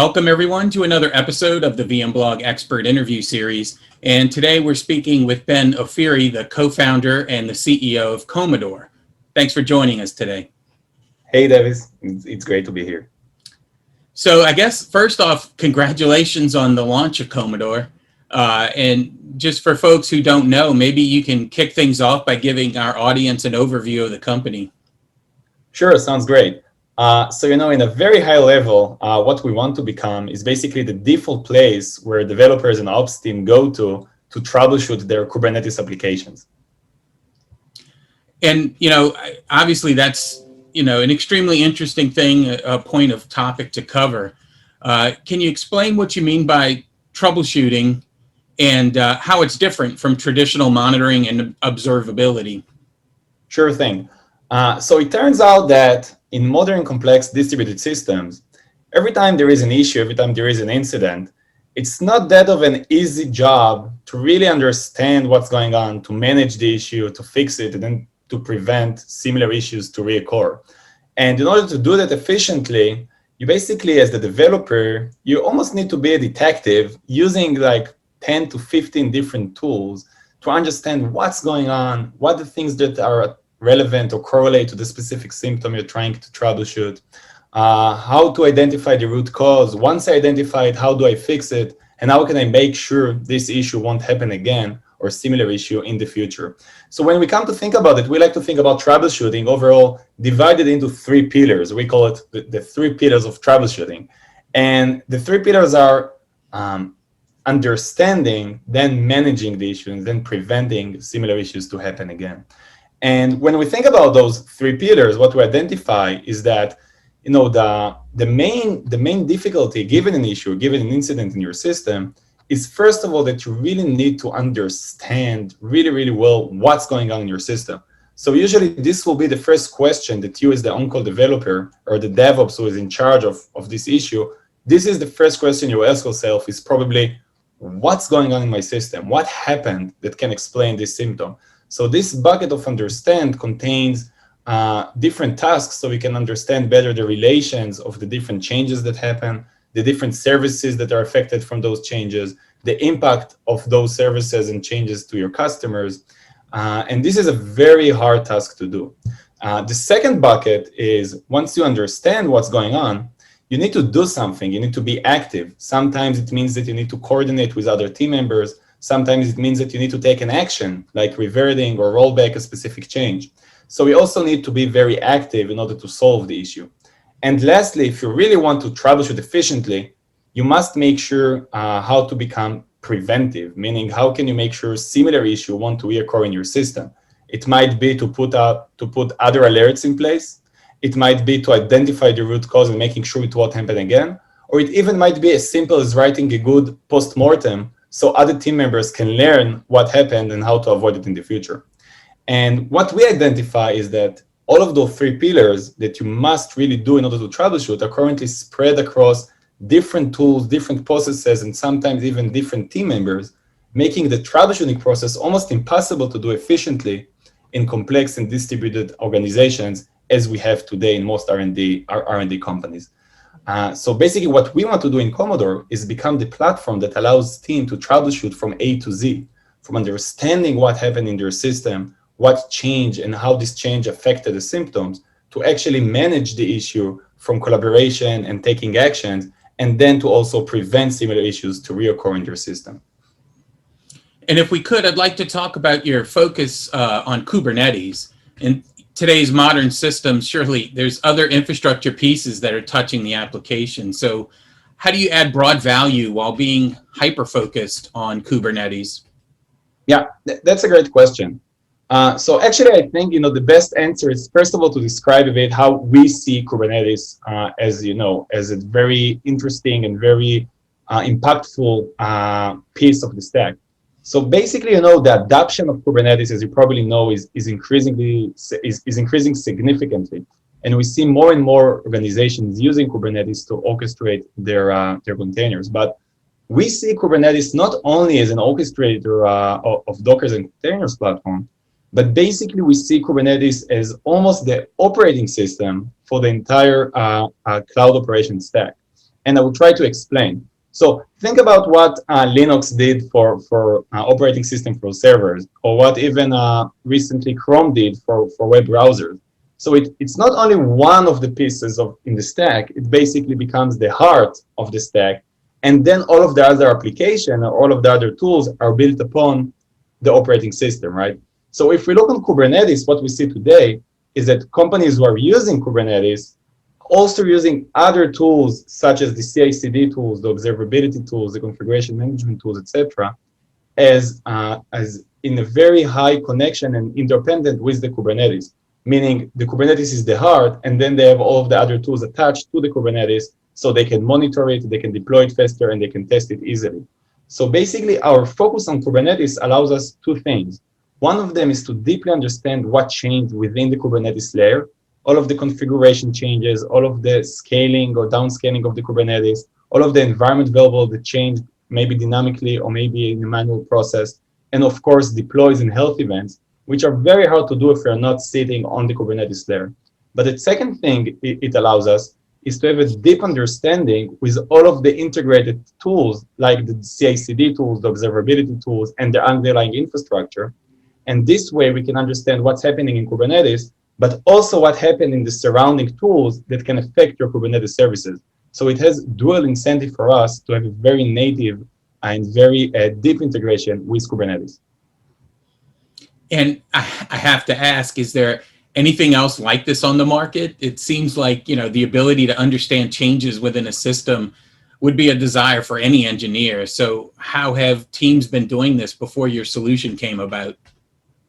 Welcome everyone to another episode of the VMblog Expert Interview Series. And today we're speaking with Ben Ofiri, the co-founder and the CEO of Komodor. Thanks for joining us today. Hey, Davis. It's great to be here. So I guess first off, congratulations on the launch of Komodor. And just for folks who don't know, maybe you can kick things off by giving our audience an overview of the company. Sure, sounds great. In a very high level, what we want to become is basically the default place where developers and ops team go to troubleshoot their Kubernetes applications. And, obviously that's, an extremely interesting thing, a point of topic to cover. Can you explain what you mean by troubleshooting and how it's different from traditional monitoring and observability? Sure thing. So it turns out that in modern complex distributed systems, every time there is an issue, every time there is an incident, it's not that of an easy job to really understand what's going on, to manage the issue, to fix it, and then to prevent similar issues to reoccur. And in order to do that efficiently, you basically, as the developer, you almost need to be a detective using like 10 to 15 different tools to understand what's going on, what the things that are relevant or correlate to the specific symptom you're trying to troubleshoot, how to identify the root cause. Once I identify it, how do I fix it? And how can I make sure this issue won't happen again or a similar issue in the future? So when we come to think about it, we like to think about troubleshooting overall divided into three pillars. We call it the three pillars of troubleshooting. And the three pillars are understanding, then managing the issue, and then preventing similar issues to happen again. And when we think about those three pillars, what we identify is that the main difficulty given an issue, given an incident in your system, is first of all that you really need to understand really, really well what's going on in your system. So usually this will be the first question that you as the on-call developer or the DevOps who is in charge of this issue, this is the first question you ask yourself is probably, what's going on in my system? What happened that can explain this symptom? So this bucket of understand contains different tasks so we can understand better the relations of the different changes that happen, the different services that are affected from those changes, the impact of those services and changes to your customers. And this is a very hard task to do. The second bucket is once you understand what's going on, you need to do something. You need to be active. Sometimes it means that you need to coordinate with other team members. Sometimes it means that you need to take an action, like reverting or roll back a specific change. So we also need to be very active in order to solve the issue. And lastly, if you really want to troubleshoot efficiently, you must make sure how to become preventive, meaning how can you make sure similar issue won't reoccur in your system. It might be to put other alerts in place. It might be to identify the root cause and making sure it won't happen again. Or it even might be as simple as writing a good post-mortem so other team members can learn what happened and how to avoid it in the future. And what we identify is that all of those three pillars that you must really do in order to troubleshoot are currently spread across different tools, different processes, and sometimes even different team members, making the troubleshooting process almost impossible to do efficiently in complex and distributed organizations as we have today in most R&D companies. So basically what we want to do in Komodor is become the platform that allows team to troubleshoot from A to Z, from understanding what happened in their system, what changed and how this change affected the symptoms, to actually manage the issue from collaboration and taking actions, and then to also prevent similar issues to reoccur in your system. And if we could, I'd like to talk about your focus on Kubernetes. In today's modern systems, surely there's other infrastructure pieces that are touching the application. So how do you add broad value while being hyper-focused on Kubernetes? Yeah, that's a great question. So actually, I think the best answer is first of all to describe a bit how we see Kubernetes as a very interesting and very impactful piece of the stack. So basically, the adoption of Kubernetes, as you probably know, is increasing significantly, and we see more and more organizations using Kubernetes to orchestrate their containers. But we see Kubernetes not only as an orchestrator of Docker and containers platform, but basically we see Kubernetes as almost the operating system for the entire cloud operation stack. And I will try to explain. So think about what Linux did for operating system for servers, or what even recently Chrome did for web browsers. So it's not only one of the pieces in the stack, it basically becomes the heart of the stack. And then all of the other application or all of the other tools are built upon the operating system, right? So if we look on Kubernetes, what we see today is that companies who are using Kubernetes also using other tools such as the CI/CD tools, the observability tools, the configuration management tools, etc., as in a very high connection and independent with the Kubernetes. Meaning the Kubernetes is the heart, and then they have all of the other tools attached to the Kubernetes, so they can monitor it, they can deploy it faster, and they can test it easily. So basically, our focus on Kubernetes allows us two things. One of them is to deeply understand what changed within the Kubernetes layer, all of the configuration changes, all of the scaling or downscaling of the Kubernetes, all of the environment variable that changed maybe dynamically or maybe in a manual process, and of course deploys and health events, which are very hard to do if you're not sitting on the Kubernetes layer. But the second thing it allows us is to have a deep understanding with all of the integrated tools, like the CI/CD tools, the observability tools, and the underlying infrastructure. And this way we can understand what's happening in Kubernetes, but also what happened in the surrounding tools that can affect your Kubernetes services. So it has dual incentive for us to have a very native and very deep integration with Kubernetes. And I have to ask, is there anything else like this on the market? It seems like, the ability to understand changes within a system would be a desire for any engineer. So how have teams been doing this before your solution came about?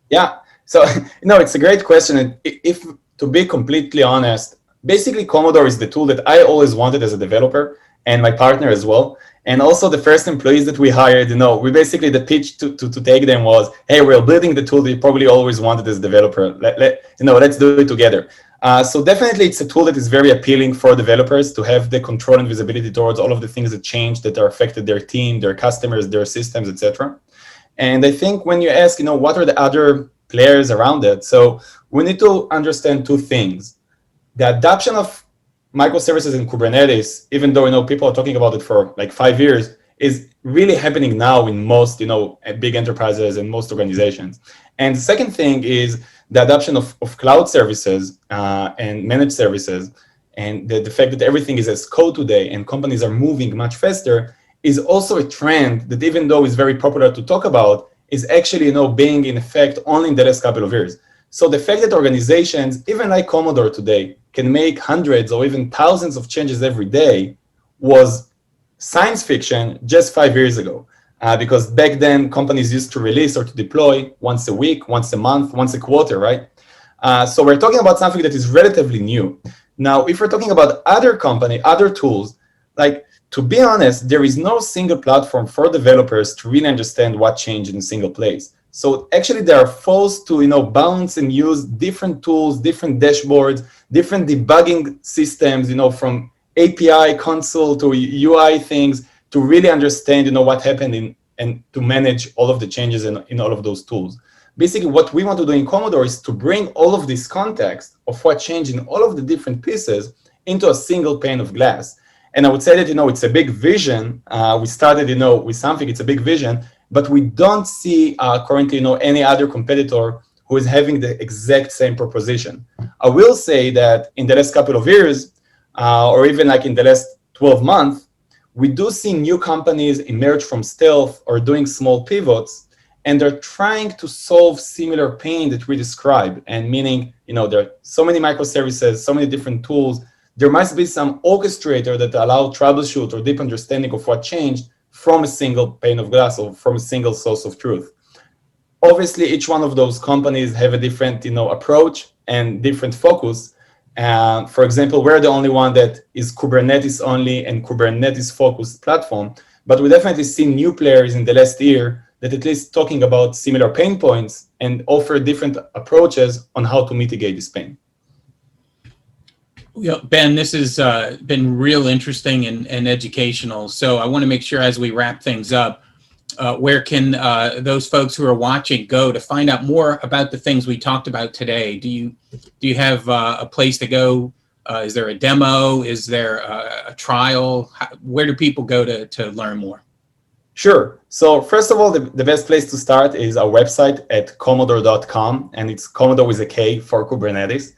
Yeah, so it's a great question. And if to be completely honest, basically Komodor is the tool that I always wanted as a developer, and my partner as well. And also the first employees that we hired, we basically, the pitch to take them was, hey, we're building the tool that you probably always wanted as a developer. Let's do it together. So definitely it's a tool that is very appealing for developers to have the control and visibility towards all of the things that change, that are affected their team, their customers, their systems, etc. And I think when you ask, what are the other players around it? So we need to understand two things. The adoption of microservices in Kubernetes, even though people are talking about it for like 5 years, is really happening now in most big enterprises and most organizations. And the second thing is the adoption of cloud services and managed services, and the fact that everything is as code today and companies are moving much faster is also a trend that, even though is very popular to talk about, is actually being in effect only in the last couple of years. So the fact that organizations, even like Komodor today, can make hundreds or even thousands of changes every day was science fiction just 5 years ago. Because back then, companies used to release or to deploy once a week, once a month, once a quarter, right? So we're talking about something that is relatively new. Now, if we're talking about other tools, like, to be honest, there is no single platform for developers to really understand what changed in a single place. So actually, they are forced to bounce and use different tools, different dashboards, different debugging systems, from API console to UI things, to really understand what happened and to manage all of the changes in all of those tools. Basically, what we want to do in Komodor is to bring all of this context of what changed in all of the different pieces into a single pane of glass. And I would say that, it's a big vision. We started, with something, it's a big vision, but we don't see currently, any other competitor who is having the exact same proposition. I will say that in the last couple of years, or even like in the last 12 months, we do see new companies emerge from stealth or doing small pivots, and they're trying to solve similar pain that we described. And meaning, there are so many microservices, so many different tools. There must be some orchestrator that allow troubleshoot or deep understanding of what changed from a single pane of glass or from a single source of truth. Obviously, each one of those companies have a different, approach and different focus. For example, we're the only one that is Kubernetes only and Kubernetes focused platform, but we definitely see new players in the last year that at least talking about similar pain points and offer different approaches on how to mitigate this pain. Ben, this has been real interesting and educational. So I want to make sure, as we wrap things up, where can those folks who are watching go to find out more about the things we talked about today? Do you have a place to go Is there a demo? Is there a trial? Where do people go to learn more? Sure. So first of all, the best place to start is our website at komodor.com, and it's Komodor with a K for Kubernetes.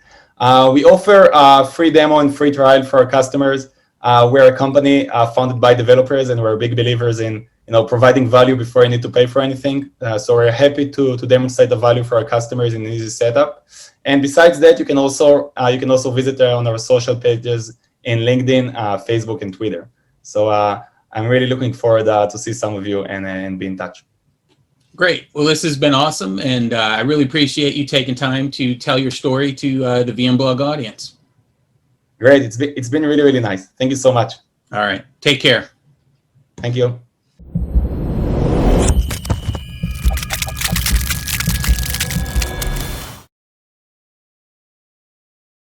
We offer a free demo and free trial for our customers. We're a company founded by developers, and we're big believers in providing value before you need to pay for anything. So we're happy to demonstrate the value for our customers in an easy setup. And besides that, you can also visit on our social pages in LinkedIn, Facebook, and Twitter. So I'm really looking forward to see some of you and be in touch. Great. Well, this has been awesome, and I really appreciate you taking time to tell your story to the VMblog audience. Great. It's been really, really nice. Thank you so much. All right. Take care. Thank you.